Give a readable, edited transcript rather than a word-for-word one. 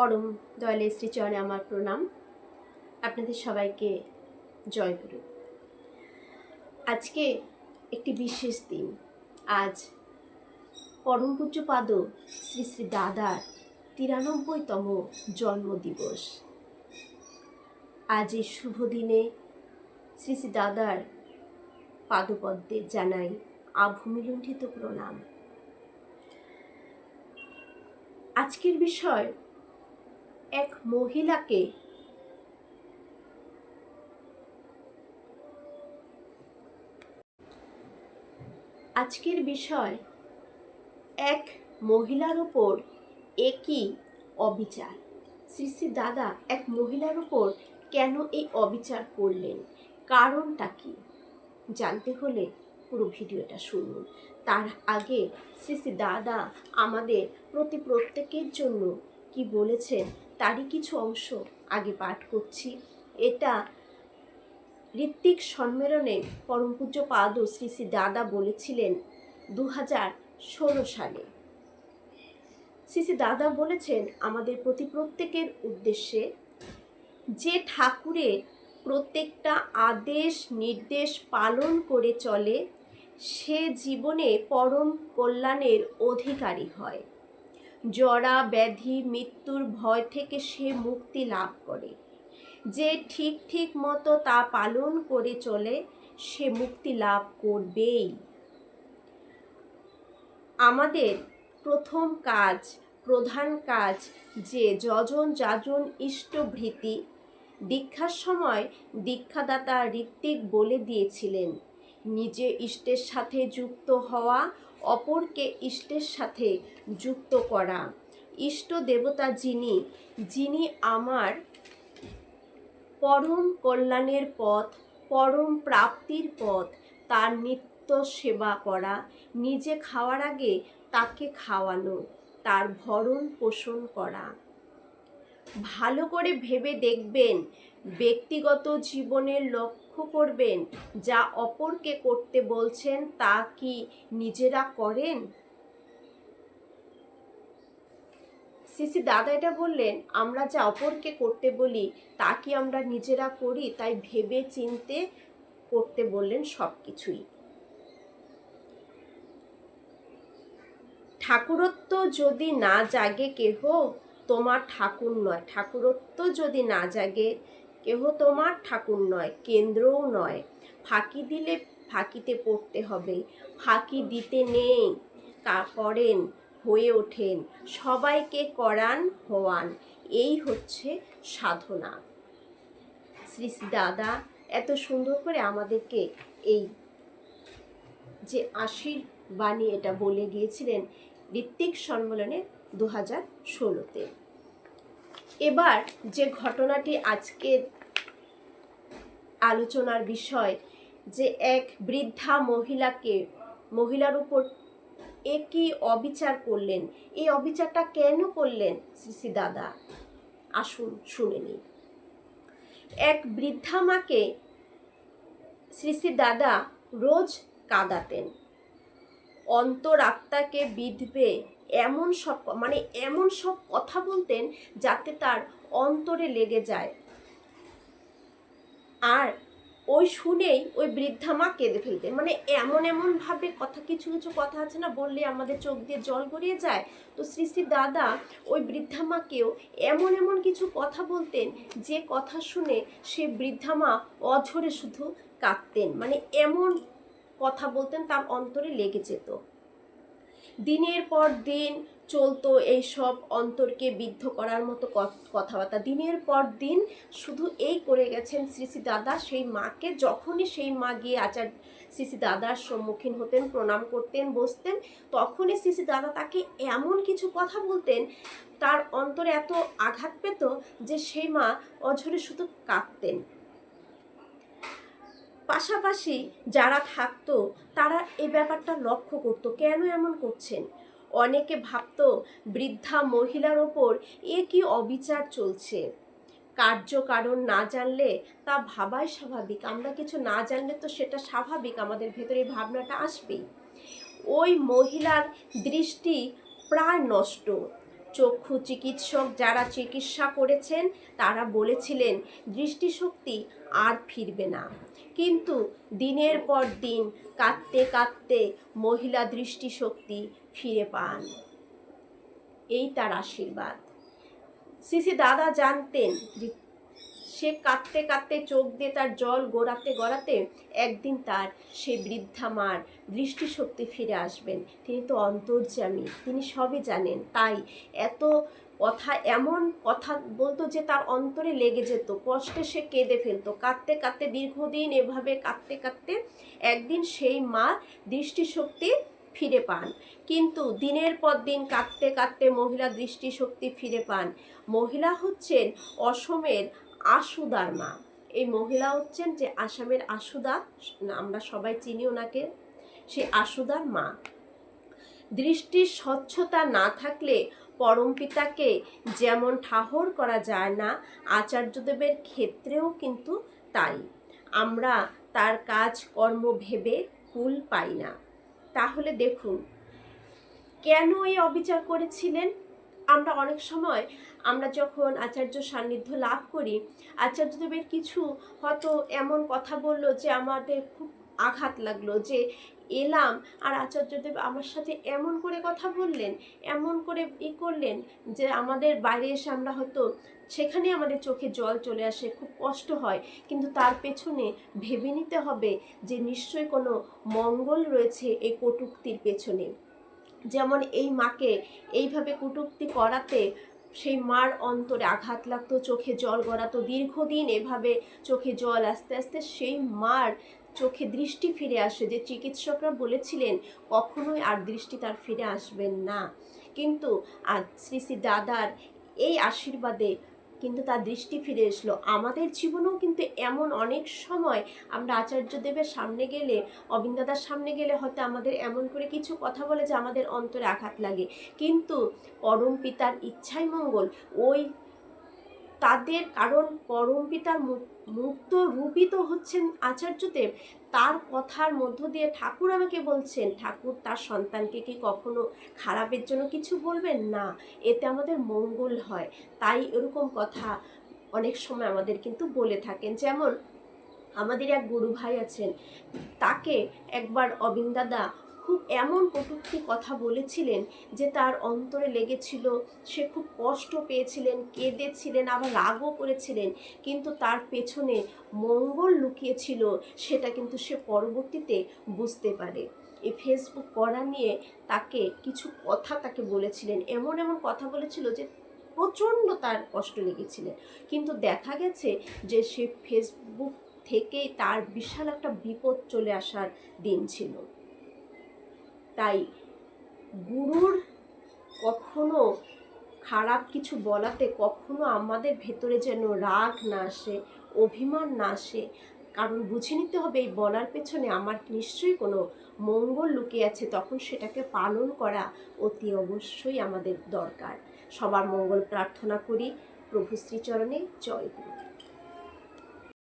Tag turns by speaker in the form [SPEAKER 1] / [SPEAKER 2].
[SPEAKER 1] পরম দয়ালের শ্রীচরণে আমার প্রণাম। আপনাদের সবাইকে জয়গুরু। আজকে একটি বিশেষ দিন। আজ পরম পূজ্যপাদ শ্রী শ্রী দাদার ৯৩তম জন্মদিবস। আজ এই শুভ দিনে শ্রী শ্রী দাদার পাদপদ্মে জানাই আভূমিলুণ্ঠিত প্রণাম। আজকের বিষয় এক মহিলাকে এক মহিলার ওপর একই অবিচার। শ্রী শ্রী দাদা এক মহিলার ওপর কেন এই অবিচার করলেন, কারণটা কি জানতে হলে পুরো ভিডিওটা শুনুন। তার আগে শ্রী শ্রী দাদা আমাদের প্রত্যেকের জন্য কি বলেছেন তারই কিছু অংশ আগে পাঠ করছি। এটা ঋত্বিক সম্মেলনে পরম পূজ্যপাদ শ্রী শ্রী দাদা বলেছিলেন 2016 সালে। শ্রী শ্রী দাদা বলেছেন আমাদের প্রত্যেকের উদ্দেশ্যে, যে ঠাকুরের প্রত্যেকটা আদেশ নির্দেশ পালন করে চলে সে জীবনে পরম কল্যাণের অধিকারী হয়। জরা ব্যাধি মৃত্যুর ভয় থেকে সে মুক্তি লাভ করে। যে ঠিক মতো তা পালন করে চলে সে মুক্তি লাভ করবেই। আমাদের প্রধান কাজ যে যজন যাজন ইষ্টভৃতি। দীক্ষার সময় দীক্ষাদাতা ঋত্বিক বলে দিয়েছিলেন, নিজে ইষ্টের সাথে যুক্ত হওয়া, অপরকে ইষ্টের সাথে যুক্ত করা। ইষ্ট দেবতা যিনি আমার পরম কল্যাণের পথ, পরম প্রাপ্তির পথ, তার নিত্য সেবা করা, নিজে খাওয়ার আগে তাকে খাওয়ানো, তার ভরণ পোষণ করা। ভালো করে ভেবে দেখবেন, ব্যক্তিগত জীবনের লক্ষ্য করবেন, যা অপরকে করতে বলছেন তা কি নিজেরা করেন? শ্রী শ্রী দাদা এটা বললেন, আমরা যা অপরকে করতে বলি তা কি আমরা নিজেরা করি? তাই ভেবে চিনতে করতে বললেন সব কিছুই। ঠাকুরত্ব যদি না জাগে কেহ তোমার ঠাকুর নয়। ঠাকুরত্ব যদি না জাগে কেহ তোমার ঠাকুর নয়, কেন্দ্রও নয়। ফাঁকি দিলে ফাঁকিতে পড়তে হবে। ফাঁকি দিতে নেই, করেন, হয়ে ওঠেন, সবাইকে করান, হওয়ান। এই হচ্ছে সাধনা। শ্রী শ্রী দাদা এত সুন্দর করে আমাদেরকে এই যে আশীর্বাণী এটা বলে গিয়েছিলেন ঋত্বিক সম্মেলনে 2016-তে। এবার যে ঘটনাটি আজকের আলোচনার বিষয়, যে এক বৃদ্ধা মহিলার উপর একই অবিচার করলেন। এই অবিচারটা কেন করলেন শ্রী শ্রী দাদা? আসুন শুনে নিই। এক বৃদ্ধা মাকে শ্রী শ্রী দাদা রোজ কাঁদাতেন, অন্তরাত্মাকে বিঁধবে এমন সব কথা বলতেন যাতে তার অন্তরে লেগে যায়। আর ওই শুনেই ওই বৃদ্ধা মা কেঁদে ফেলতেন। এমন ভাবে কিছু কথা আছে না, বললে আমাদের চোখ দিয়ে জল গড়িয়ে যায়। তো শ্রী শ্রী দাদা ওই বৃদ্ধা মাকেও এমন কিছু কথা বলতেন যে কথা শুনে সে বৃদ্ধা মা অঝরে শুধু কাঁদতেন। এমন কথা বলতেন তার অন্তরে লেগে যেত। দিনের পর দিন চলতো এইসব অন্তরকে বিদ্ধ করার মতো কথাবার্তা। দিনের পর দিন শুধু এই করে গেছেন শ্রী শ্রী দাদা। সেই মাকে যখনই সেই মা গিয়ে শ্রী শ্রী দাদার সম্মুখীন হতেন, প্রণাম করতেন, বসতেন, তখনই শ্রী শ্রী দাদা তাকে এমন কিছু কথা বলতেন, তার অন্তরে এত আঘাত পেত যে সেই মা অঝরে শুধু কাঁদতেন। পাশাপাশি যারা থাকতো তারা এই ব্যাপারটা লক্ষ্য করতো, কেন এমন করছেন। অনেকে ভাবতো বৃদ্ধা মহিলার ওপর একই অবিচার চলছে। কারণ না জানলে তা ভাবাই স্বাভাবিক। আমরা কিছু না জানলে তো সেটা স্বাভাবিক, আমাদের ভেতরে ভাবনাটা আসবেই। ওই মহিলার দৃষ্টি প্রায় নষ্ট। চক্ষু চিকিৎসক যারা চিকিৎসা করেছেন তারা বলেছিলেন দৃষ্টিশক্তি আর ফিরবে না, কিন্তু দিনের পর দিন কাঁদতে কাঁদতে মহিলা দৃষ্টিশক্তি ফিরে পান। এই তার আশীর্বাদ। শ্রী দাদা জানতেন যে সে কাঁদতে কাঁদতে চোখ দিয়ে তার জল গড়াতে গড়াতে একদিন তার সে বৃদ্ধা মার দৃষ্টিশক্তি ফিরে আসবেন। তিনি তো অন্তর্যামী, তিনি সবই জানেন, তাই এত কথা, এমন কথা বলতো যে তার অন্তরে লেগে যেত, কষ্টে সে কেঁদে ফেলতো। কাঁদতে কাঁদতে দীর্ঘদিন এভাবে কাঁদতে কাঁদতে একদিন সেই মা দৃষ্টিশক্তি ফিরে পান। কিন্তু দিনের পর দিন কাঁদতে কাঁদতে মহিলা দৃষ্টিশক্তি ফিরে পান। মহিলা হচ্ছেন অসমের আশুদার মা। এই মহিলা হচ্ছেন যে আসামের আশুদা, আমরা সবাই চিনি ওনাকে, সে আশুদার মা। দৃষ্টির স্বচ্ছতা না থাকলে পরমপিতাকে যেমন ঠাহর করা যায় না, আচার্যদেবের ক্ষেত্রেও কিন্তু তাই। আমরা তার কাজ কর্ম ভেবে কুল পাই না। তাহলে দেখুন কেন এই অবিচার করেছিলেন। আমরা অনেক সময় আমরা যখন আচার্য সান্নিধ্য লাভ করি, আচার্যদেবের কিছু হয়তো এমন কথা বলল যে আমাদের খুব আঘাত লাগলো, যে এলাম আর আচার্যদেব আমার সাথে এমন করে কথা বললেন, এমন করে করলেন যে আমাদের বাইরে এসে আমরা হয়তো সেখানে আমাদের চোখে জল চলে আসে, খুব কষ্ট হয়। কিন্তু তার পেছনে ভেবে নিতে হবে যে নিশ্চয়ই কোনো মঙ্গল রয়েছে এই কটূক্তির পেছনে। যেমন এই মাকে এইভাবে কটূক্তি করাতে সেই মার অন্তরে আঘাত লাগতো, চোখে জল গড়াতো, দীর্ঘদিন এভাবে চোখে জল আস্তে আস্তে সেই মার চোখে দৃষ্টি ফিরে আসে, যে চিকিৎসকরা বলেছিলেন কখনোই আর দৃষ্টি তার ফিরে আসবেন না। কিন্তু আর শ্রী শ্রী দাদার এই আশীর্বাদে কিন্তু তার দৃষ্টি ফিরে এসলো। আমাদের জীবনেও কিন্তু এমন অনেক সময় আমরা আচার্যদেবের সামনে গেলে, অবিন দাদার সামনে গেলে হয়তো আমাদের এমন করে কিছু কথা বলে যে আমাদের অন্তরে আঘাত লাগে, কিন্তু পরম পিতার ইচ্ছাই মঙ্গল। ওই তাদের, কারণ পরম পিতার মুক্ত রূপিত হচ্ছেন আচার্যদেব। তার কথার মধ্য দিয়ে ঠাকুর আমাকে বলছেন, ঠাকুর তার সন্তানকে কি কখনো খারাপের জন্য কিছু বলবেন না, এতে আমাদের মঙ্গল হয়। তাই এরকম কথা অনেক সময় আমাদের কিন্তু বলে থাকেন। যেমন আমাদের এক গুরু ভাই আছেন, তাকে একবার অবিন দাদা খুব এমন কটূক্তি কথা বলেছিলেন যে তার অন্তরে লেগেছিল, সে খুব কষ্ট পেয়েছিলেন, কেঁদেছিলেন, আবার রাগও করেছিলেন। কিন্তু তার পেছনে মঙ্গল লুকিয়েছিল, সেটা কিন্তু সে পরবর্তীতে বুঝতে পারে। এই ফেসবুক পড়া নিয়ে তাকে কিছু কথা তাকে বলেছিলেন, এমন এমন কথা বলেছিল যে প্রচণ্ড তার কষ্ট লেগেছিলেন। কিন্তু দেখা গেছে যে সে ফেসবুক থেকেই তার বিশাল একটা বিপদ চলে আসার দিন ছিল। তাই গুরুর কখনো খারাপ কিছু বলাতে কখনো আমাদের ভেতরে যেন রাগ না আসে, অভিমান না আসে। কারণ বুঝে নিতে হবে এই বলার পেছনে আমার নিশ্চয়ই কোনো মঙ্গল লুকিয়ে আছে, তখন সেটাকে পালন করা অতি অবশ্যই আমাদের দরকার। সবার মঙ্গল প্রার্থনা করি। প্রভু শ্রীচরণে জয় গুরু।